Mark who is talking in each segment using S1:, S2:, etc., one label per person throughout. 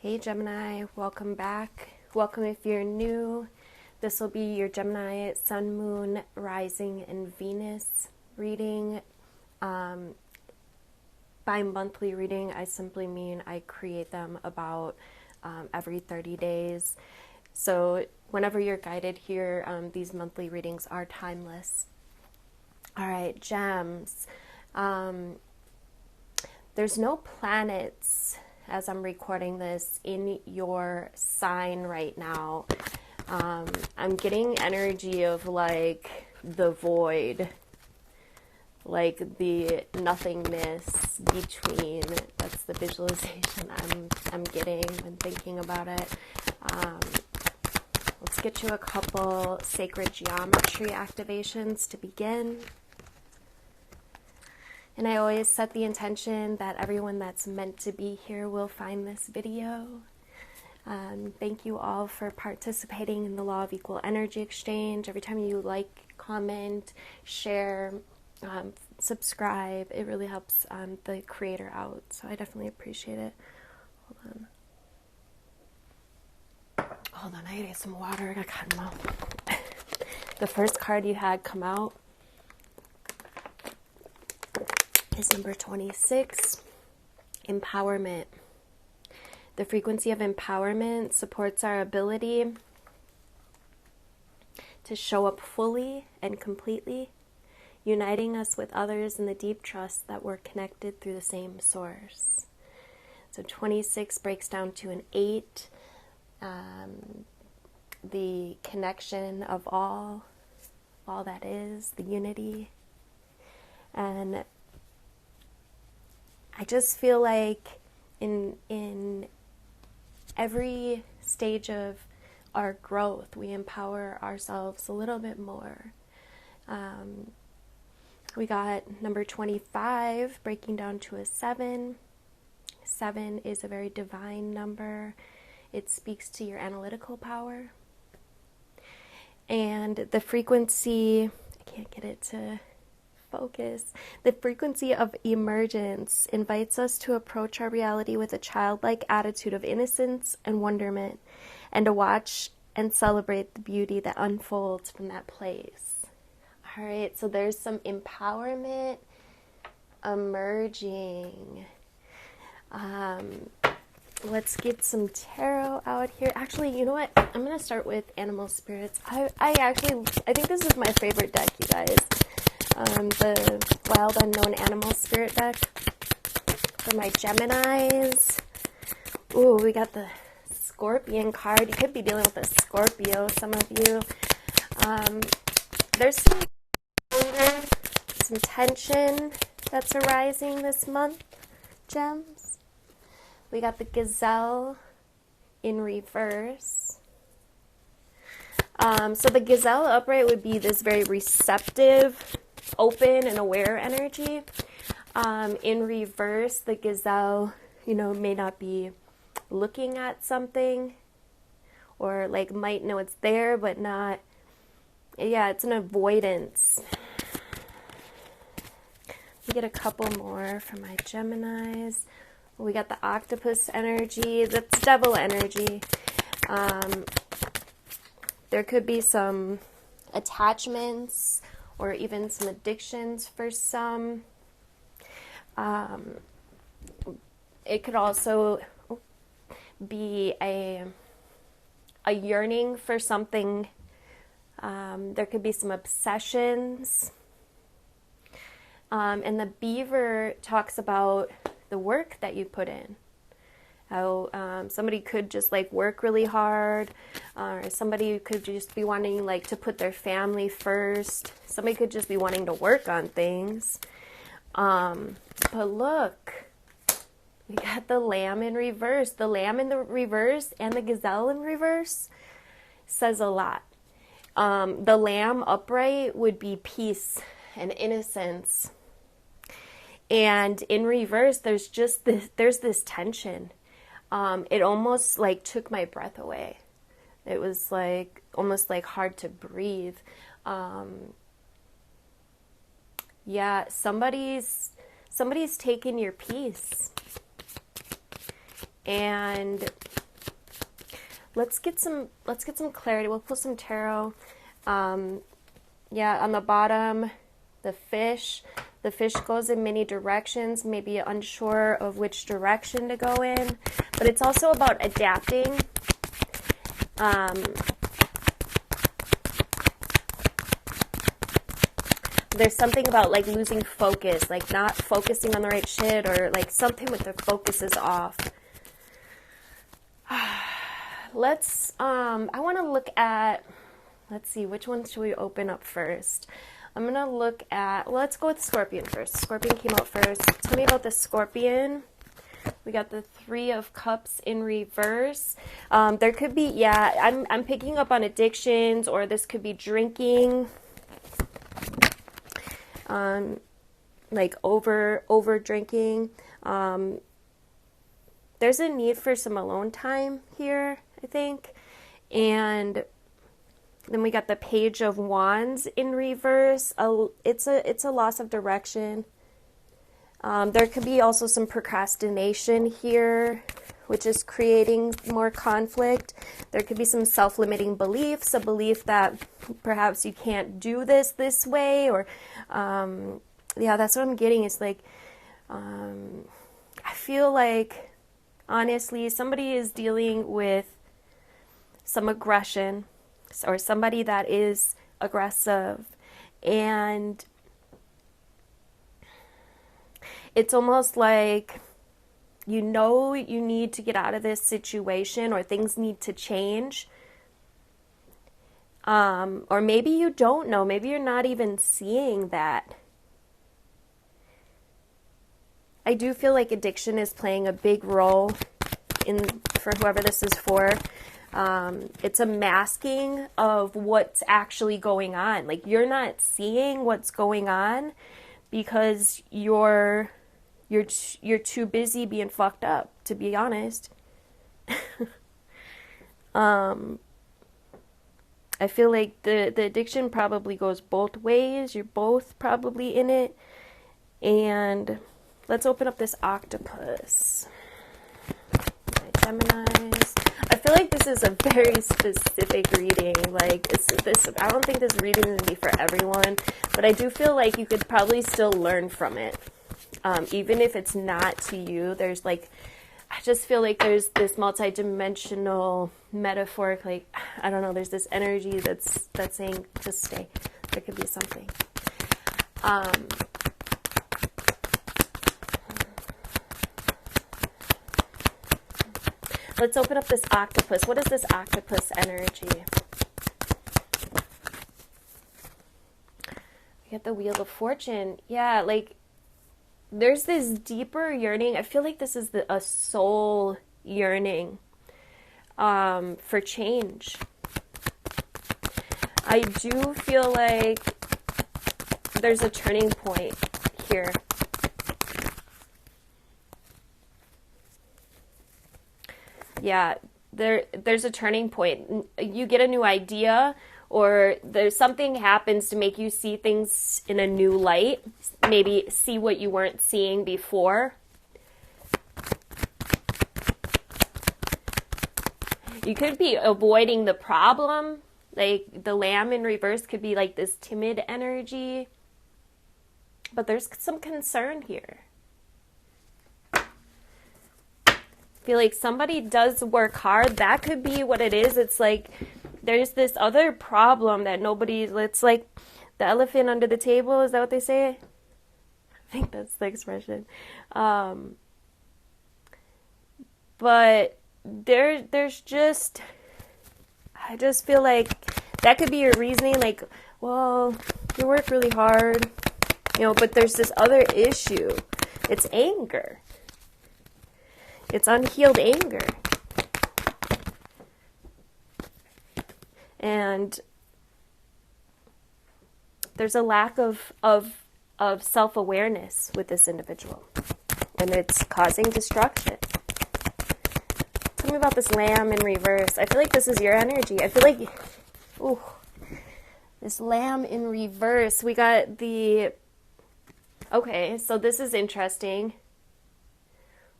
S1: Hey Gemini, welcome back. Welcome if you're new. This will be your Gemini Sun, Moon, Rising, and Venus reading. By monthly reading, I simply mean I create them about every 30 days. So whenever you're guided here, these monthly readings are timeless. All right, gems. There's no planets as I'm recording this in your sign right now. I'm getting energy of like the void, like the nothingness between. That's the visualization I'm getting when thinking about it. Let's get you a couple sacred geometry activations to begin. And I always set the intention that everyone that's meant to be here will find this video. Thank you all for participating in the Law of Equal Energy Exchange. Every time you like, comment, share, subscribe, it really helps the creator out. So I definitely appreciate it. Hold on, I gotta get some water. I got cotton mouth. The first card you had come out is number 26, empowerment. The frequency of empowerment supports our ability to show up fully and completely, uniting us with others in the deep trust that we're connected through the same source. So 26 breaks down to an 8, the connection of all that is, the unity. And I just feel like in every stage of our growth, we empower ourselves a little bit more. We got number 25 breaking down to a 7. 7 is a very divine number. It speaks to your analytical power. And the frequency, I can't get it to focus. The frequency of emergence invites us to approach our reality with a childlike attitude of innocence and wonderment, and to watch and celebrate the beauty that unfolds from that place. All right, so there's some empowerment emerging. Let's get some tarot out here. Actually, you know what? I'm going to start with animal spirits. I think this is my favorite deck, you guys. The Wild Unknown Animal Spirit deck for my Geminis. Ooh, we got the Scorpion card. You could be dealing with a Scorpio, some of you. There's some tension that's arising this month, gems. We got the Gazelle in reverse. So the Gazelle upright would be this very receptive, open and aware energy. In reverse, the Gazelle, may not be looking at something, or like might know it's there but not. Yeah, it's an avoidance. We get a couple more for my Geminis. We got the octopus energy. That's devil energy. There could be some attachments or even some addictions for some. It could also be a yearning for something. There could be some obsessions. And the beaver talks about the work that you put in. How somebody could just like work really hard, or somebody could just be wanting like to put their family first. Somebody could just be wanting to work on things. But look, we got the Lamb in reverse. The Lamb in the reverse and the Gazelle in reverse says a lot. The Lamb upright would be peace and innocence. And in reverse, there's this tension. It almost like took my breath away. It was like almost like hard to breathe. Yeah, somebody's taking your peace. And let's get some clarity. We'll pull some tarot. Yeah, on the bottom, the fish. The fish goes in many directions, maybe unsure of which direction to go in. But it's also about adapting. There's something about like losing focus, like not focusing on the right shit, or like something with the focus is off. Let's, I want to look at, let's see, which ones should we open up first? I'm going to look at, well, let's go with Scorpion first. Scorpion came out first. Tell me about the Scorpion. We got the Three of Cups in reverse. There could be, yeah, I'm picking up on addictions, or this could be drinking. Like over drinking. There's a need for some alone time here, I think. And then we got the Page of Wands in reverse. It's a loss of direction. There could be also some procrastination here, which is creating more conflict. There could be some self-limiting beliefs, a belief that perhaps you can't do this way, or yeah, that's what I'm getting. It's like I feel like, honestly, somebody is dealing with some aggression, or somebody that is aggressive, and it's almost like, you know, you need to get out of this situation, or things need to change. Or maybe you don't know. Maybe you're not even seeing that. I do feel like addiction is playing a big role for whoever this is for. It's a masking of what's actually going on. Like, you're not seeing what's going on because you're too busy being fucked up, to be honest. I feel like the addiction probably goes both ways. You're both probably in it. And let's open up this octopus. My Geminis. I feel like this is a very specific reading. Like, I don't think this reading is going to be for everyone, but I do feel like you could probably still learn from it. Even if it's not to you, there's like, I just feel like there's this multi-dimensional metaphoric, like, I don't know, there's this energy that's saying, just stay. There could be something. Let's open up this octopus. What is this octopus energy? We get the Wheel of Fortune. Yeah, like, there's this deeper yearning. I feel like this is a soul yearning for change. I do feel like there's a turning point here. Yeah, there's a turning point. You get a new idea, or there's something happens to make you see things in a new light. Maybe see what you weren't seeing before. You could be avoiding the problem. Like, the Lamb in reverse could be like this timid energy. But there's some concern here. I feel like somebody does work hard. That could be what it is. It's like there's this other problem that it's like the elephant under the table. Is that what they say? I think that's the expression. But there's just, I just feel like that could be your reasoning. Like, well, you work really hard, but there's this other issue. It's anger. It's unhealed anger. And there's a lack of self-awareness with this individual. And it's causing destruction. Tell me about this Lamb in reverse. I feel like this is your energy. I feel like, ooh, this Lamb in reverse. We got okay, so this is interesting.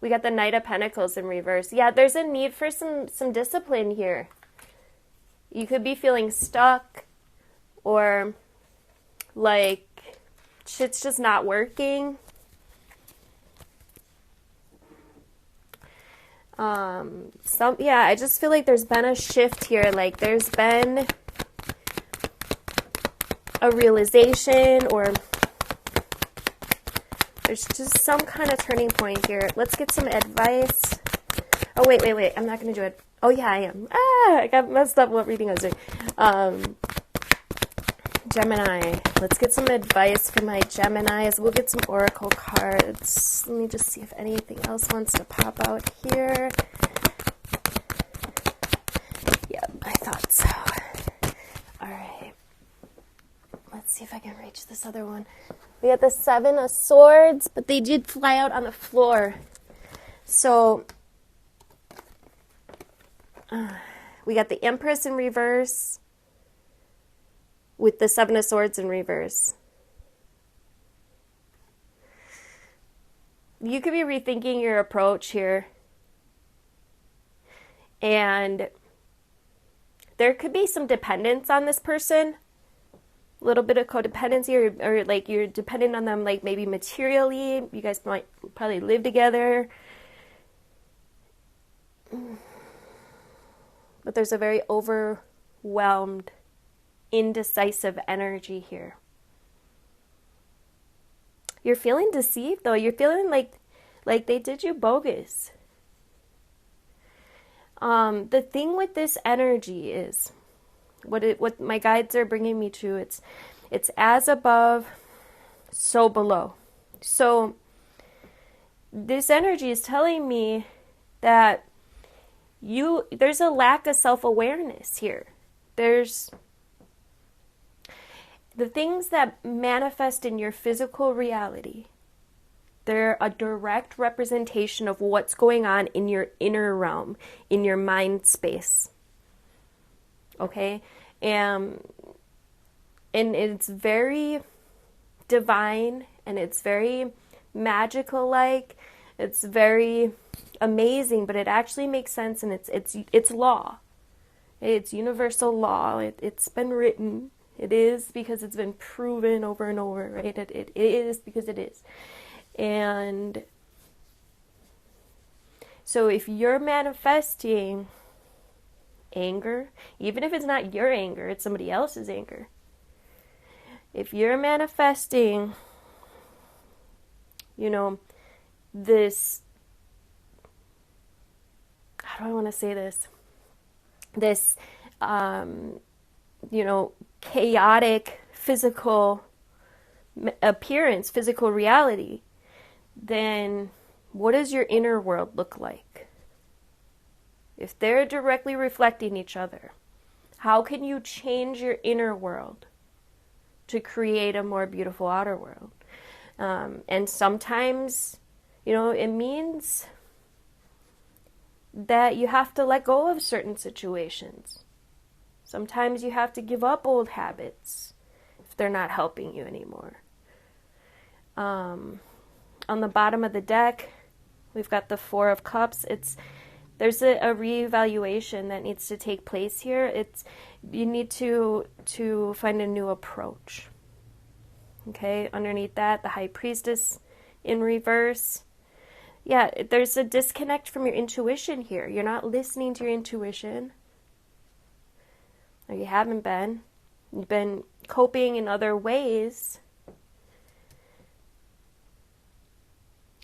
S1: We got the Knight of Pentacles in reverse. Yeah, there's a need for some discipline here. You could be feeling stuck, or like shit's just not working. I just feel like there's been a shift here. Like there's been a realization, or there's just some kind of turning point here. Let's get some advice. Oh, wait. I'm not going to do it. Oh, yeah, I am. I got messed up what reading I was doing. Gemini. Let's get some advice from my Geminis. We'll get some oracle cards. Let me just see if anything else wants to pop out here. Yep, I thought so. All right. Let's see if I can reach this other one. We got the Seven of Swords, but they did fly out on the floor. So, we got the Empress in reverse with the Seven of Swords in reverse. You could be rethinking your approach here. And there could be some dependence on this person. A little bit of codependency, or like you're dependent on them, like maybe materially. You guys might probably live together. But there's a very overwhelmed, indecisive energy here. You're feeling deceived, though. You're feeling like they did you bogus. The thing with this energy is, what my guides are bringing me to, it's as above, so below. So this energy is telling me that there's a lack of self-awareness here. There's the things that manifest in your physical reality. They're a direct representation of what's going on in your inner realm, in your mind space. Okay? And it's very divine, and it's very magical-like. It's very amazing, but it actually makes sense, and it's law. It's universal law. It's been written. It is because it's been proven over and over, right? It is because it is. And so if you're manifesting anger, even if it's not your anger, it's somebody else's anger. If you're manifesting, this, how do I want to say this? This, chaotic physical appearance, physical reality, then what does your inner world look like? If they're directly reflecting each other, how can you change your inner world to create a more beautiful outer world? And sometimes, it means that you have to let go of certain situations. Sometimes you have to give up old habits if they're not helping you anymore. On the bottom of the deck, we've got the Four of Cups. There's a reevaluation that needs to take place here. You need to find a new approach. Okay, underneath that, the High Priestess in reverse. Yeah, there's a disconnect from your intuition here. You're not listening to your intuition. Or you haven't been. You've been coping in other ways.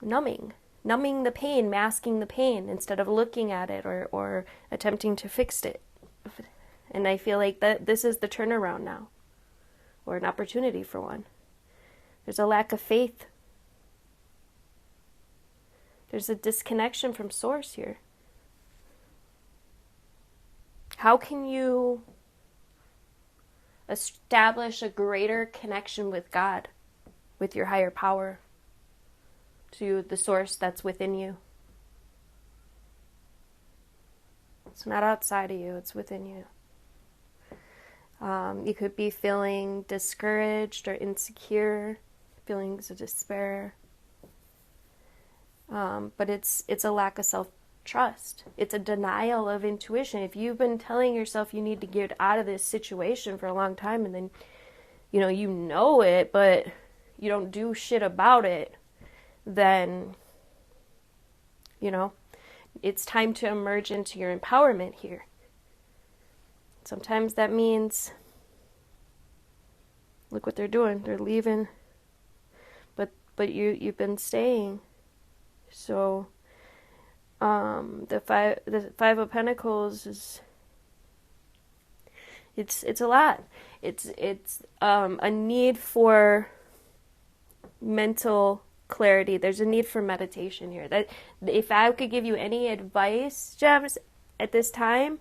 S1: Numbing the pain, masking the pain instead of looking at it or attempting to fix it. And I feel like that this is the turnaround now, or an opportunity for one. There's a lack of faith. There's a disconnection from source here. How can you establish a greater connection with God, with your higher power, to the source that's within you? It's not outside of you, it's within you. You could be feeling discouraged or insecure, feelings of despair. But it's a lack of self-trust. It's a denial of intuition. If you've been telling yourself you need to get out of this situation for a long time, and then you know it, but you don't do shit about it, then it's time to emerge into your empowerment here. Sometimes that means, look what they're doing. They're leaving, but you've been staying. So, the five of Pentacles is, it's a lot. It's a need for mental clarity. There's a need for meditation here. That if I could give you any advice, Gems, at this time,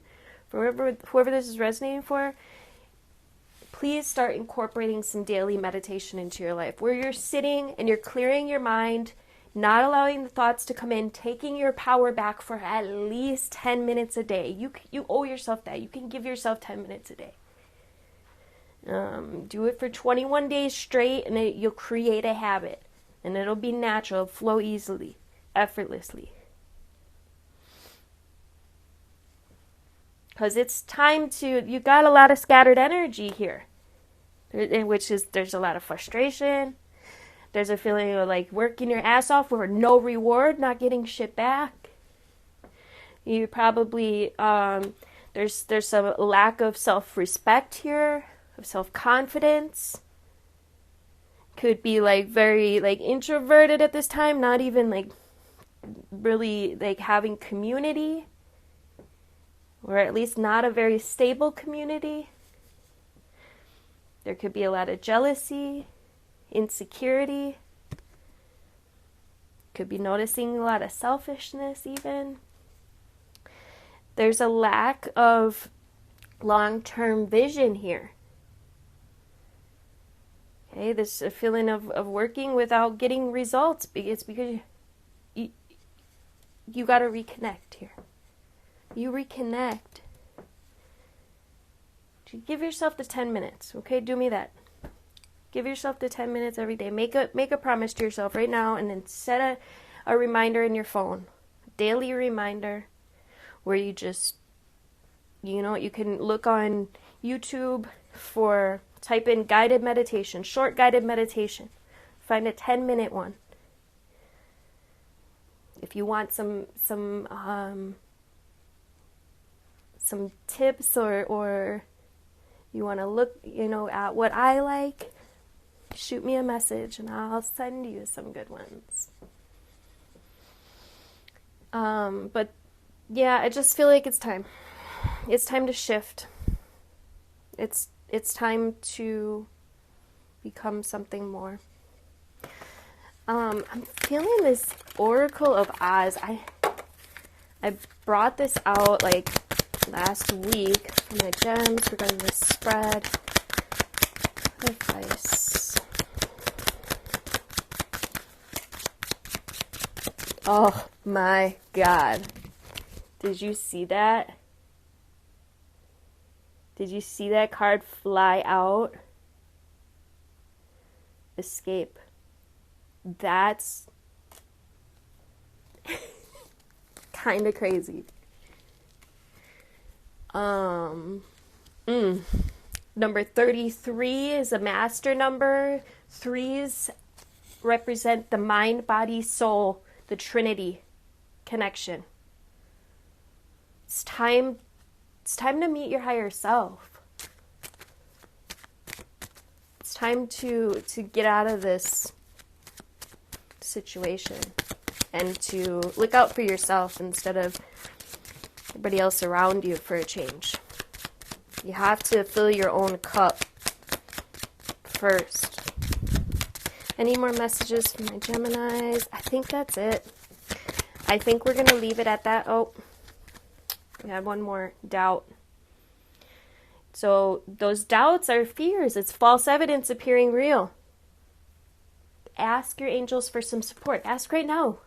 S1: for whoever this is resonating for, please start incorporating some daily meditation into your life, where you're sitting and you're clearing your mind, not allowing the thoughts to come in, taking your power back for at least 10 minutes a day. You owe yourself that. You can give yourself 10 minutes a day. Do it for 21 days straight, and you'll create a habit, and it'll be natural, flow easily, effortlessly. Because it's time you got a lot of scattered energy here, there's a lot of frustration. There's a feeling of like working your ass off for no reward, not getting shit back. You probably, there's some lack of self-respect here, of self-confidence. Could be like very like introverted at this time, not even like really like having community, or at least not a very stable community. There could be a lot of jealousy, insecurity. Could be noticing a lot of selfishness even. There's a lack of long-term vision here. Okay, there's a feeling of working without getting results. It's because you got to reconnect here. You reconnect. Give yourself the 10 minutes, okay? Do me that. Give yourself the 10 minutes every day. Make a promise to yourself right now, and then set a reminder in your phone. A daily reminder where you just, you can look on YouTube for, type in guided meditation, short guided meditation. Find a 10-minute one. If you want some tips, or you want to look, at what I like, shoot me a message and I'll send you some good ones. But yeah, I just feel like it's time. It's time to shift. It's time to become something more. I'm feeling this Oracle of Oz. I brought this out like last week for my gems regarding the spread. Advice. Oh my God. Did you see that? Did you see that card fly out? Escape. That's kind of crazy. Number 33 is a master number. Threes represent the mind, body, soul, the Trinity connection. It's time to meet your higher self. It's time to get out of this situation and to look out for yourself instead of everybody else around you for a change. You have to fill your own cup first. Any more messages from my Geminis? I think that's it. I think we're going to leave it at that. Oh, we had one more. Doubt. So those doubts are fears. It's false evidence appearing real. Ask your angels for some support. Ask right now.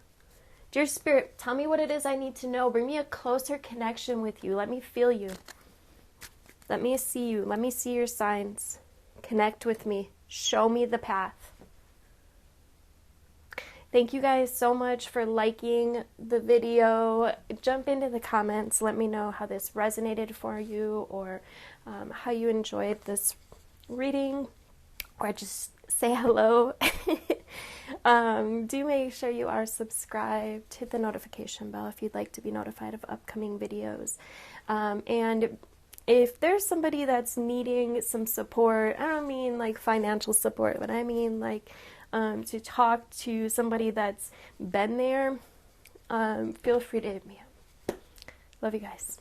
S1: Dear Spirit, tell me what it is I need to know. Bring me a closer connection with you. Let me feel you. Let me see you. Let me see your signs. Connect with me. Show me the path. Thank you guys so much for liking the video. Jump into the comments. Let me know how this resonated for you, or how you enjoyed this reading, or just say hello. Do make sure you are subscribed. Hit the notification bell if you'd like to be notified of upcoming videos. And if there's somebody that's needing some support, I don't mean like financial support, but I mean like to talk to somebody that's been there, feel free to hit me up. Love you guys.